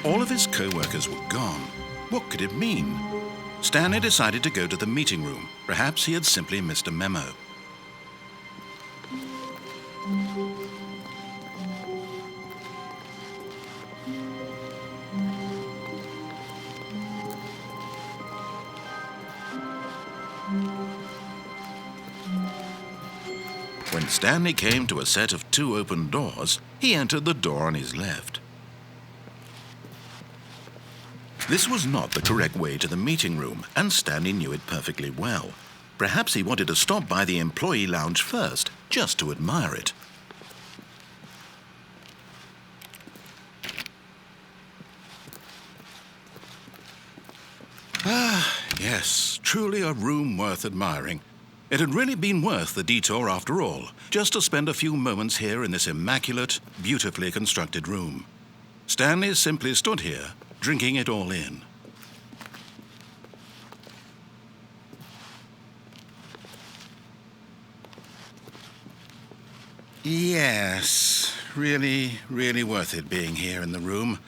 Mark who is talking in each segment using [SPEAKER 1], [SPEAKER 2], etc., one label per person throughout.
[SPEAKER 1] All of his co-workers were gone. What could it mean? Stanley decided to go to the meeting room. Perhaps he had simply missed a memo. When Stanley came to a set of 2 open doors, he entered the door on his left. This was not the correct way to the meeting room, and Stanley knew it perfectly well. Perhaps he wanted to stop by the employee lounge first, just to admire it. Ah, yes, truly a room worth admiring. It had really been worth the detour after all, just to spend a few moments here in this immaculate, beautifully constructed room. Stanley simply stood here, drinking it all in. Yes, really, really worth it being here in the room.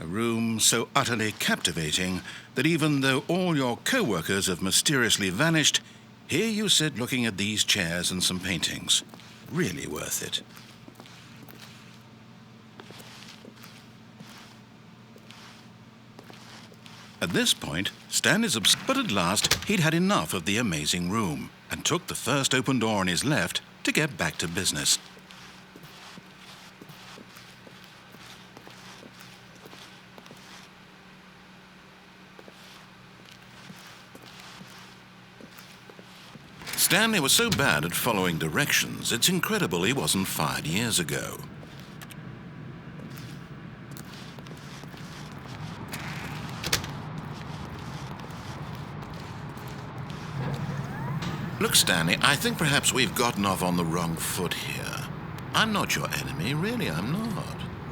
[SPEAKER 1] A room so utterly captivating that even though all your co-workers have mysteriously vanished, here you sit looking at these chairs and some paintings. Really worth it. At this point, but at last he'd had enough of the amazing room and took the first open door on his left to get back to business. Stanley was so bad at following directions, it's incredible he wasn't fired years ago. Look, Stanley, I think perhaps we've gotten off on the wrong foot here. I'm not your enemy, really, I'm not.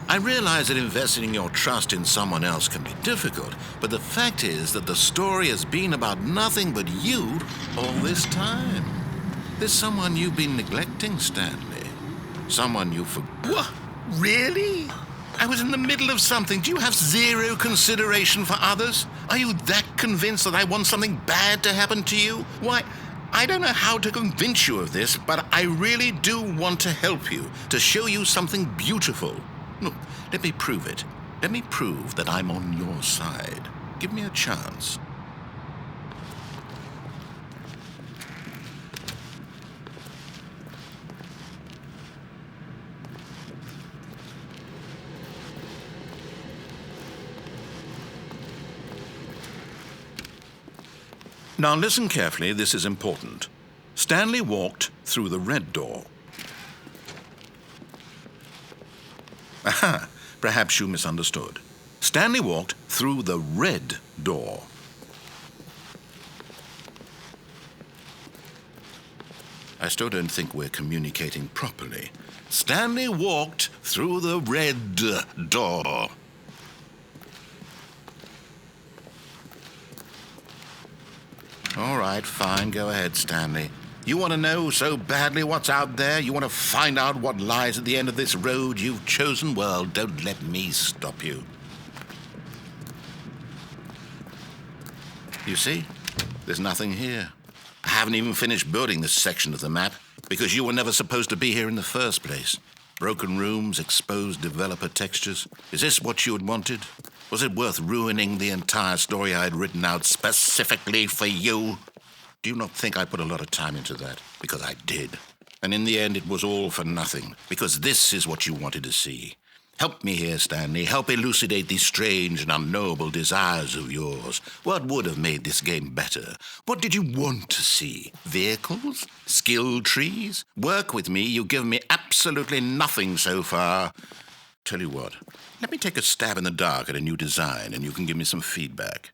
[SPEAKER 1] I realize that investing your trust in someone else can be difficult, but the fact is that the story has been about nothing but you all this time. There's someone you've been neglecting, Stanley. Someone you What? Really? I was in the middle of something. Do you have zero consideration for others? Are you that convinced that I want something bad to happen to you? Why, I don't know how to convince you of this, but I really do want to help you, to show you something beautiful. Look, let me prove it. Let me prove that I'm on your side. Give me a chance. Now listen carefully, this is important. Stanley walked through the red door. Aha, perhaps you misunderstood. Stanley walked through the red door. I still don't think we're communicating properly. Stanley walked through the red door. All right, fine, go ahead, Stanley. You want to know so badly what's out there? You want to find out what lies at the end of this road you've chosen? Well, don't let me stop you. You see? There's nothing here. I haven't even finished building this section of the map because you were never supposed to be here in the first place. Broken rooms, exposed developer textures. Is this what you had wanted? Was it worth ruining the entire story I had written out specifically for you? Do you not think I put a lot of time into that? Because I did. And in the end, it was all for nothing. Because this is what you wanted to see. Help me here, Stanley. Help elucidate these strange and unknowable desires of yours. What would have made this game better? What did you want to see? Vehicles? Skill trees? Work with me. You've given me absolutely nothing so far. Tell you what, let me take a stab in the dark at a new design and you can give me some feedback.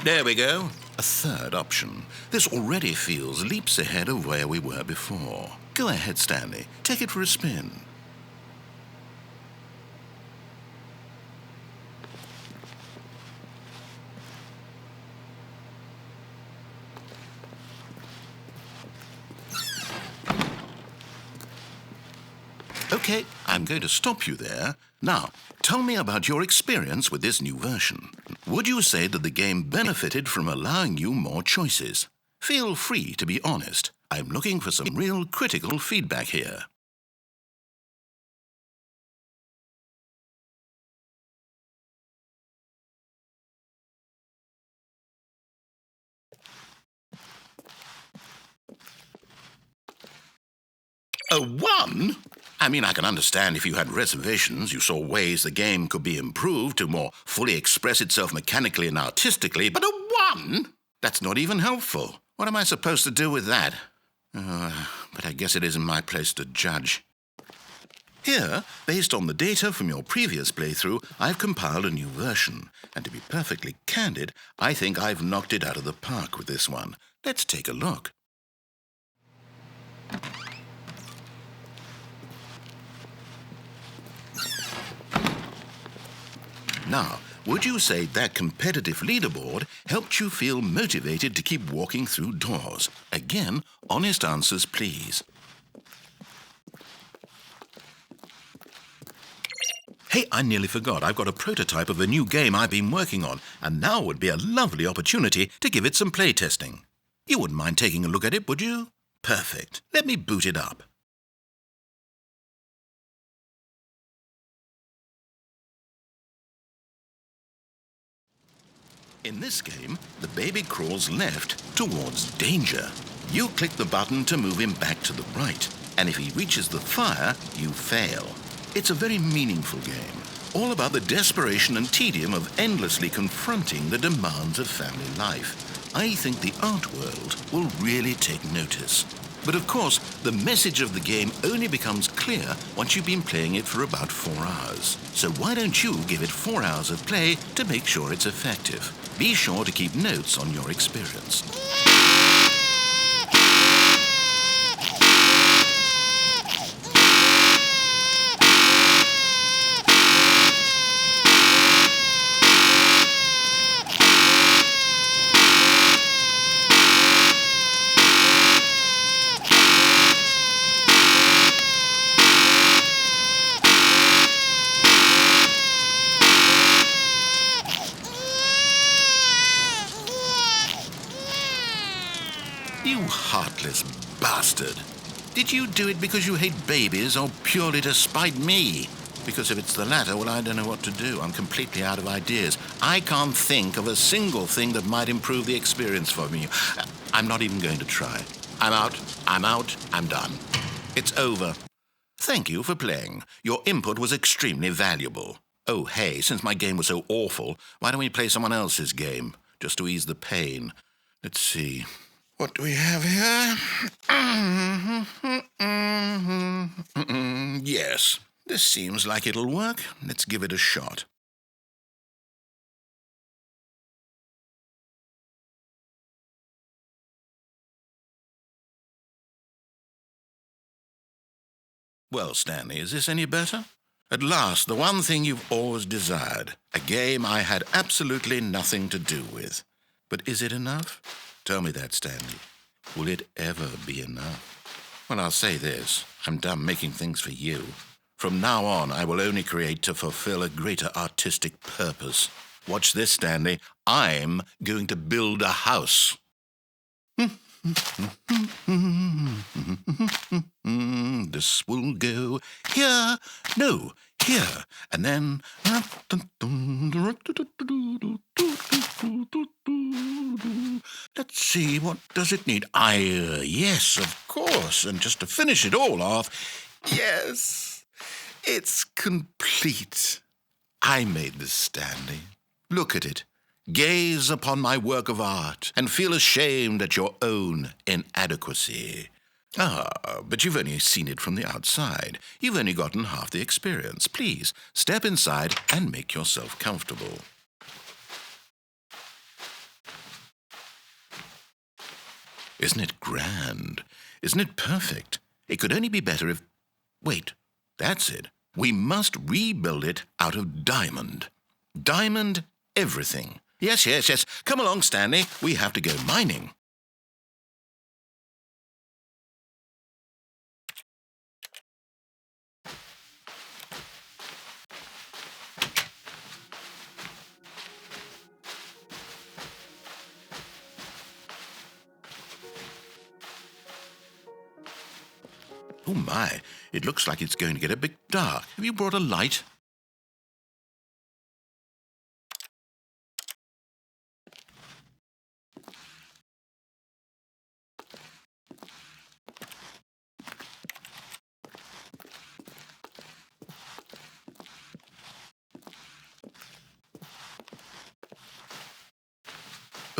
[SPEAKER 1] There we go. A third option. This already feels leaps ahead of where we were before. Go ahead, Stanley. Take it for a spin. Okay, I'm going to stop you there. Now, tell me about your experience with this new version. Would you say that the game benefited from allowing you more choices? Feel free to be honest. I'm looking for some real critical feedback here. A 1? I mean, I can understand if you had reservations, you saw ways the game could be improved to more fully express itself mechanically and artistically, but a 1? That's not even helpful. What am I supposed to do with that? But I guess it isn't my place to judge. Here, based on the data from your previous playthrough, I've compiled a new version. And to be perfectly candid, I think I've knocked it out of the park with this one. Let's take a look. Now, would you say that competitive leaderboard helped you feel motivated to keep walking through doors? Again, honest answers, please. Hey, I nearly forgot. I've got a prototype of a new game I've been working on, and now would be a lovely opportunity to give it some playtesting. You wouldn't mind taking a look at it, would you? Perfect. Let me boot it up. In this game, the baby crawls left towards danger. You click the button to move him back to the right, and if he reaches the fire, you fail. It's a very meaningful game, all about the desperation and tedium of endlessly confronting the demands of family life. I think the art world will really take notice. But of course, the message of the game only becomes clear once you've been playing it for about 4 hours. So why don't you give it 4 hours of play to make sure it's effective? Be sure to keep notes on your experience. You heartless bastard. Did you do it because you hate babies or purely to spite me? Because if it's the latter, well, I don't know what to do. I'm completely out of ideas. I can't think of a single thing that might improve the experience for me. I'm not even going to try. I'm out, I'm done. It's over. Thank you for playing. Your input was extremely valuable. Oh, hey, since my game was so awful, why don't we play someone else's game, just to ease the pain? Let's see. What do we have here? Yes, this seems like it'll work. Let's give it a shot. Well, Stanley, is this any better? At last, the one thing you've always desired. A game I had absolutely nothing to do with. But is it enough? Tell me that, Stanley. Will it ever be enough? Well, I'll say this. I'm done making things for you. From now on, I will only create to fulfill a greater artistic purpose. Watch this, Stanley. I'm going to build a house. This will go here. No, here. And then... Let's see, what does it need? Yes, of course. And just to finish it all off, yes, it's complete. I made this, Stanley. Look at it. Gaze upon my work of art and feel ashamed at your own inadequacy. But you've only seen it from the outside. You've only gotten half the experience. Please, step inside and make yourself comfortable. Isn't it grand? Isn't it perfect? It could only be better if... Wait, that's it. We must rebuild it out of diamond. Diamond everything. Yes. Come along, Stanley. We have to go mining. Oh my, it looks like it's going to get a bit dark. Have you brought a light?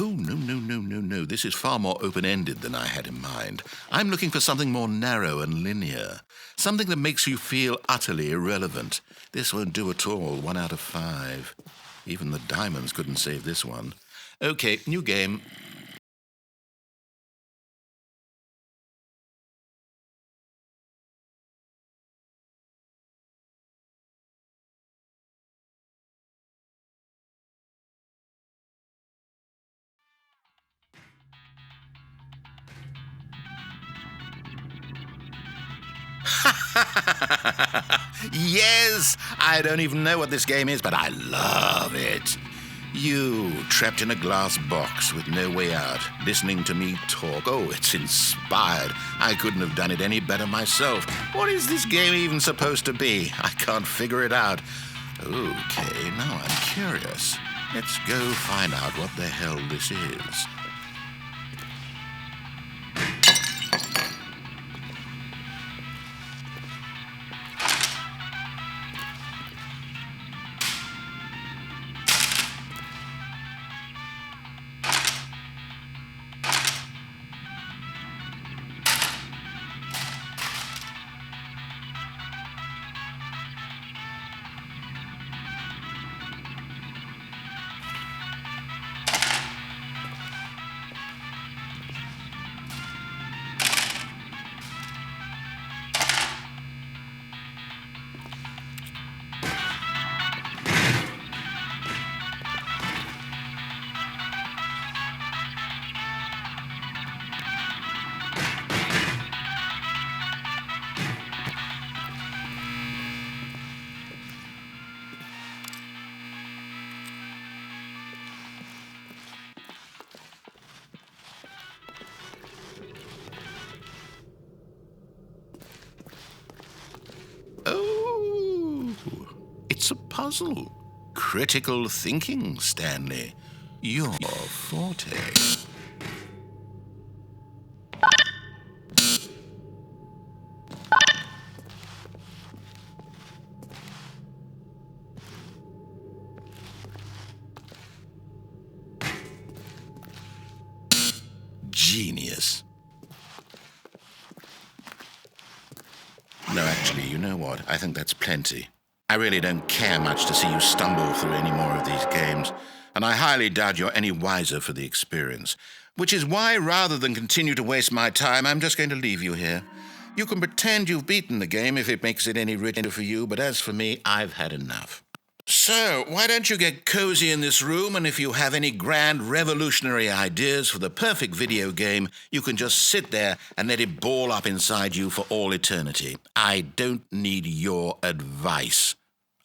[SPEAKER 1] Oh, no. This is far more open-ended than I had in mind. I'm looking for something more narrow and linear. Something that makes you feel utterly irrelevant. This won't do at all. 1 out of 5. Even the diamonds couldn't save this one. Okay, new game. Yes! I don't even know what this game is, but I love it. You, trapped in a glass box with no way out, listening to me talk. Oh, it's inspired. I couldn't have done it any better myself. What is this game even supposed to be? I can't figure it out. Okay, now I'm curious. Let's go find out what the hell this is. Oh, it's a puzzle. Critical thinking, Stanley. Your forte. Genius. No, actually, you know what? I think that's plenty. I really don't care much to see you stumble through any more of these games, and I highly doubt you're any wiser for the experience. Which is why, rather than continue to waste my time, I'm just going to leave you here. You can pretend you've beaten the game if it makes it any richer for you, but as for me, I've had enough. So, why don't you get cozy in this room, and if you have any grand revolutionary ideas for the perfect video game, you can just sit there and let it ball up inside you for all eternity. I don't need your advice.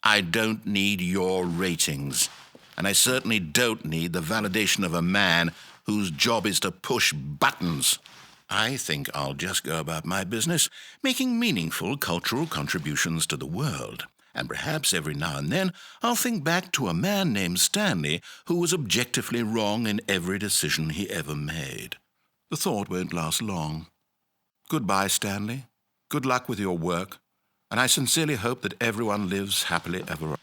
[SPEAKER 1] I don't need your ratings. And I certainly don't need the validation of a man whose job is to push buttons. I think I'll just go about my business, making meaningful cultural contributions to the world. And perhaps every now and then I'll think back to a man named Stanley who was objectively wrong in every decision he ever made. The thought won't last long. Goodbye, Stanley. Good luck with your work, and I sincerely hope that everyone lives happily ever after.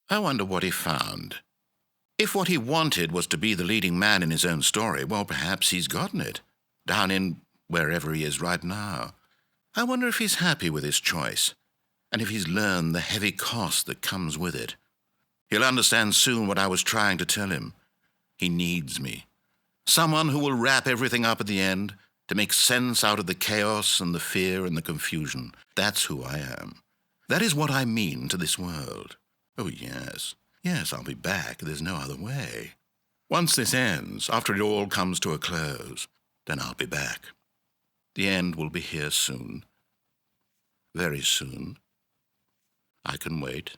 [SPEAKER 1] I wonder what he found. If what he wanted was to be the leading man in his own story, well, perhaps he's gotten it, down in wherever he is right now. I wonder if he's happy with his choice, and if he's learned the heavy cost that comes with it. He'll understand soon what I was trying to tell him. He needs me. Someone who will wrap everything up at the end, to make sense out of the chaos and the fear and the confusion. That's who I am. That is what I mean to this world. Oh, yes. Yes, I'll be back. There's no other way. Once this ends, after it all comes to a close, then I'll be back. The end will be here soon. Very soon. I can wait.